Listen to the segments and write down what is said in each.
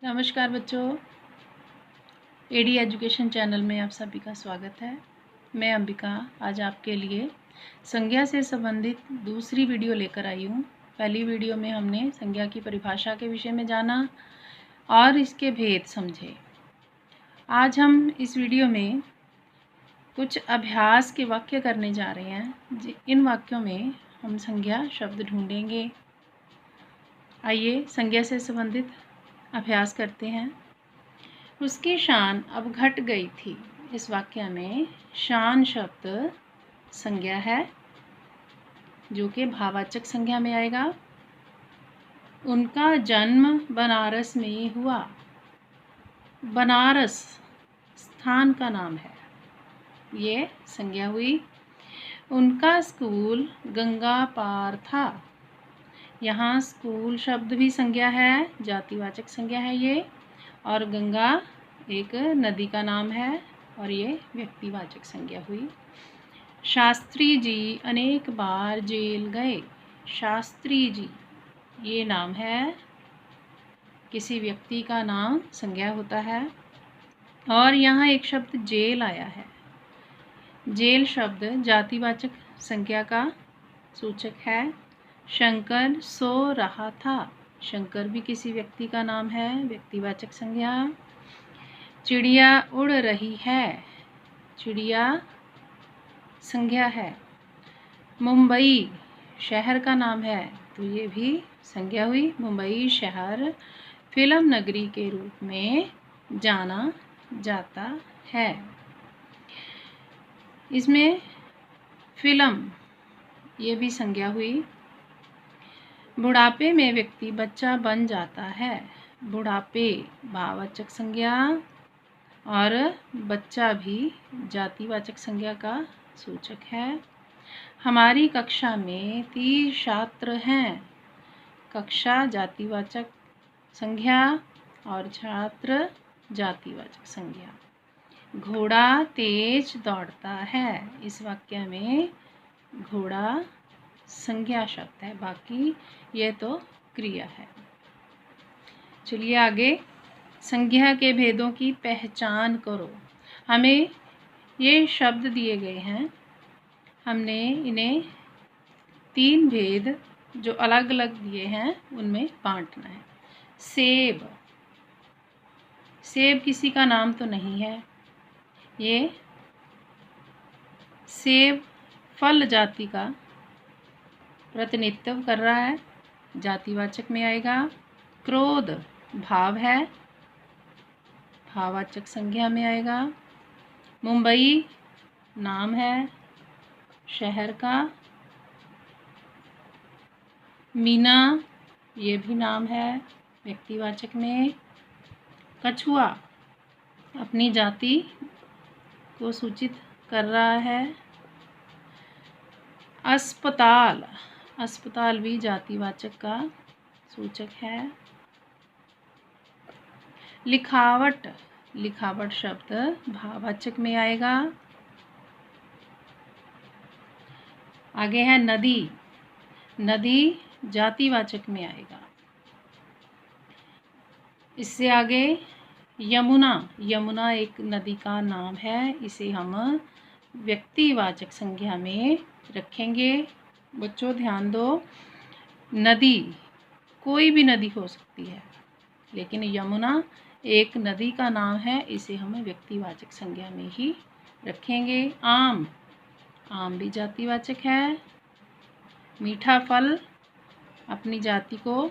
नमस्कार बच्चों, AD education channel में आप सभी का स्वागत है। मैं अंबिका आज आपके लिए संज्ञा से संबंधित दूसरी वीडियो लेकर आई हूँ। पहली वीडियो में हमने संज्ञा की परिभाषा के विषय में जाना और इसके भेद समझे। आज हम इस वीडियो में कुछ अभ्यास के वाक्य करने जा रहे हैं। इन वाक्यों में हम संज्ञा शब्द ढूंढेंगे। आइए संज्ञा से संबंधित अभ्यास करते हैं। उसकी शान अब घट गई थी। इस वाक्य में शान शब्द संज्ञा है जो कि भाववाचक संज्ञा में आएगा। उनका जन्म बनारस में हुआ। बनारस स्थान का नाम है, ये संज्ञा हुई। उनका स्कूल गंगा पार था। यहाँ स्कूल शब्द भी संज्ञा है, जातिवाचक संज्ञा है ये। और गंगा एक नदी का नाम है और ये व्यक्तिवाचक संज्ञा हुई। शास्त्री जी अनेक बार जेल गए। शास्त्री जी ये नाम है, किसी व्यक्ति का नाम संज्ञा होता है। और यहाँ एक शब्द जेल आया है। जेल शब्द जातिवाचक संज्ञा का सूचक है। शंकर सो रहा था। शंकर भी किसी व्यक्ति का नाम है, व्यक्तिवाचक संज्ञा। चिड़िया उड़ रही है। चिड़िया संज्ञा है। मुंबई शहर का नाम है तो ये भी संज्ञा हुई। मुंबई शहर फिल्म नगरी के रूप में जाना जाता है। इसमें फिल्म ये भी संज्ञा हुई। बुढ़ापे में व्यक्ति बच्चा बन जाता है। बुढ़ापे भाववाचक संज्ञा और बच्चा भी जातिवाचक संज्ञा का सूचक है। हमारी कक्षा में 30 छात्र हैं। कक्षा जातिवाचक संज्ञा और छात्र जातिवाचक संज्ञा। घोड़ा तेज दौड़ता है। इस वाक्य में घोड़ा संज्ञा शब्द है, बाकी यह तो क्रिया है। चलिए आगे, संज्ञा के भेदों की पहचान करो। हमें ये शब्द दिए गए हैं, हमने इन्हें 3 भेद जो अलग अलग दिए हैं उनमें बांटना है। सेब, सेब किसी का नाम तो नहीं है। ये सेब फल जाति का प्रतिनिधित्व कर रहा है, जातिवाचक में आएगा। क्रोध भाव है, भाववाचक संज्ञा में आएगा। मुंबई नाम है शहर का। मीना ये भी नाम है, व्यक्तिवाचक में। कछुआ अपनी जाति को सूचित कर रहा है। अस्पताल, अस्पताल भी जातिवाचक का सूचक है। लिखावट, लिखावट शब्द भाववाचक में आएगा। आगे है नदी, नदी जातिवाचक में आएगा। इससे आगे यमुना, यमुना एक नदी का नाम है, इसे हम व्यक्तिवाचक संज्ञा में रखेंगे। बच्चों ध्यान दो, नदी कोई भी नदी हो सकती है, लेकिन यमुना एक नदी का नाम है, इसे हम व्यक्तिवाचक संज्ञा में ही रखेंगे। आम, आम भी जातिवाचक है। मीठा फल अपनी जाति को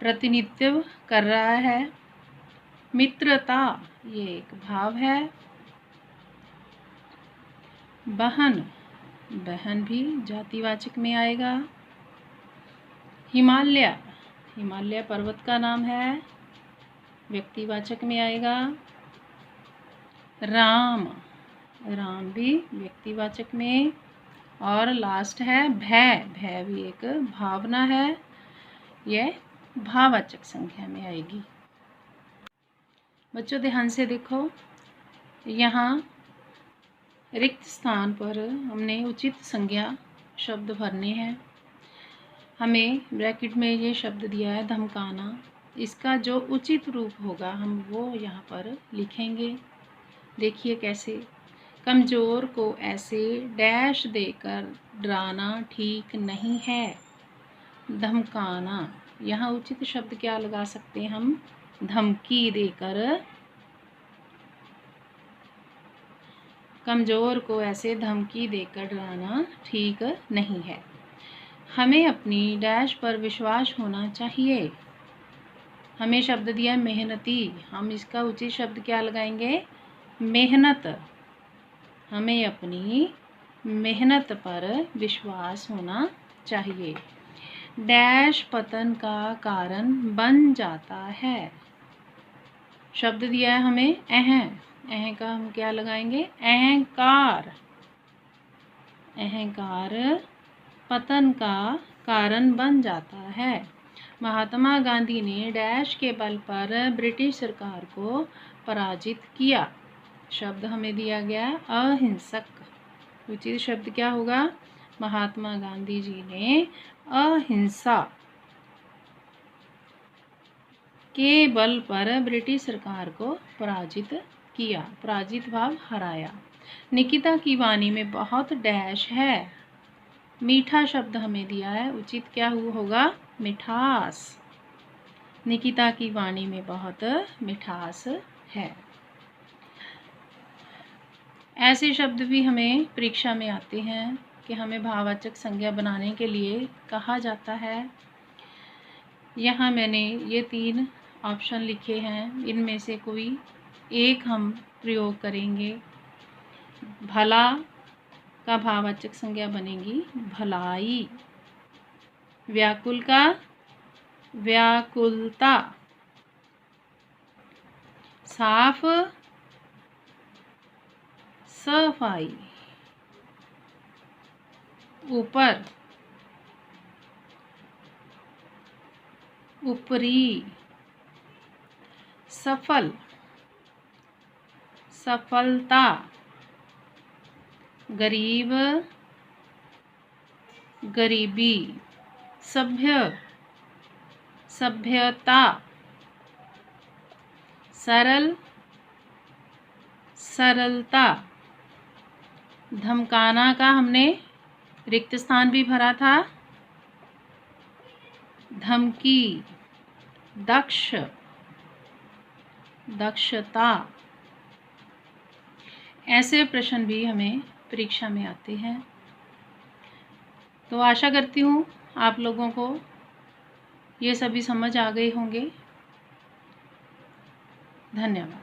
प्रतिनिधित्व कर रहा है। मित्रता ये एक भाव है। बहन, बहन भी जातिवाचक में आएगा। हिमालय, हिमालय पर्वत का नाम है, व्यक्तिवाचक में आएगा। राम, राम भी व्यक्तिवाचक में। और लास्ट है भय, भय भी एक भावना है, यह भाववाचक संज्ञा में आएगी। बच्चों ध्यान से देखो, यहाँ रिक्त स्थान पर हमने उचित संज्ञा शब्द भरने हैं। हमें ब्रैकेट में ये शब्द दिया है धमकाना, इसका जो उचित रूप होगा हम वो यहाँ पर लिखेंगे। देखिए कैसे। कमज़ोर को ऐसे डैश देकर डराना ठीक नहीं है। धमकाना, यहाँ उचित शब्द क्या लगा सकते हैं हम? धमकी देकर। कमज़ोर को ऐसे धमकी देकर डराना ठीक नहीं है। हमें अपनी डैश पर विश्वास होना चाहिए। हमें शब्द दिया मेहनती, हम इसका उचित शब्द क्या लगाएंगे? मेहनत। हमें अपनी मेहनत पर विश्वास होना चाहिए। डैश पतन का कारण बन जाता है। शब्द दिया है हमें अह का हम क्या लगाएंगे? अहंकार। अहंकार पतन का कारण बन जाता है। महात्मा गांधी ने डैश के बल पर ब्रिटिश सरकार को पराजित किया। शब्द हमें दिया गया अहिंसक। उचित शब्द क्या होगा? महात्मा गांधी जी ने अहिंसा के बल पर ब्रिटिश सरकार को पराजित किया। पराजित भाव हराया। निकिता की वाणी में बहुत डैश है। मीठा शब्द हमें दिया है, उचित क्या होगा? मिठास। निकिता की वाणी में बहुत मिठास है। ऐसे शब्द भी हमें परीक्षा में आते हैं कि हमें भाववाचक संज्ञा बनाने के लिए कहा जाता है। यहाँ मैंने ये 3 ऑप्शन लिखे हैं, इनमें से कोई एक हम प्रयोग करेंगे। भला का भाववाचक संज्ञा बनेगी भलाई। व्याकुल का व्याकुलता। साफ सफाई। ऊपर ऊपरी। सफल सफलता। गरीब गरीबी। सभ्य सभ्यता। सरल सरलता। धमकाना का हमने रिक्त स्थान भी भरा था, धमकी। दक्ष दक्षता। ऐसे प्रश्न भी हमें परीक्षा में आते हैं। तो आशा करती हूँ आप लोगों को ये सभी समझ आ गए होंगे। धन्यवाद।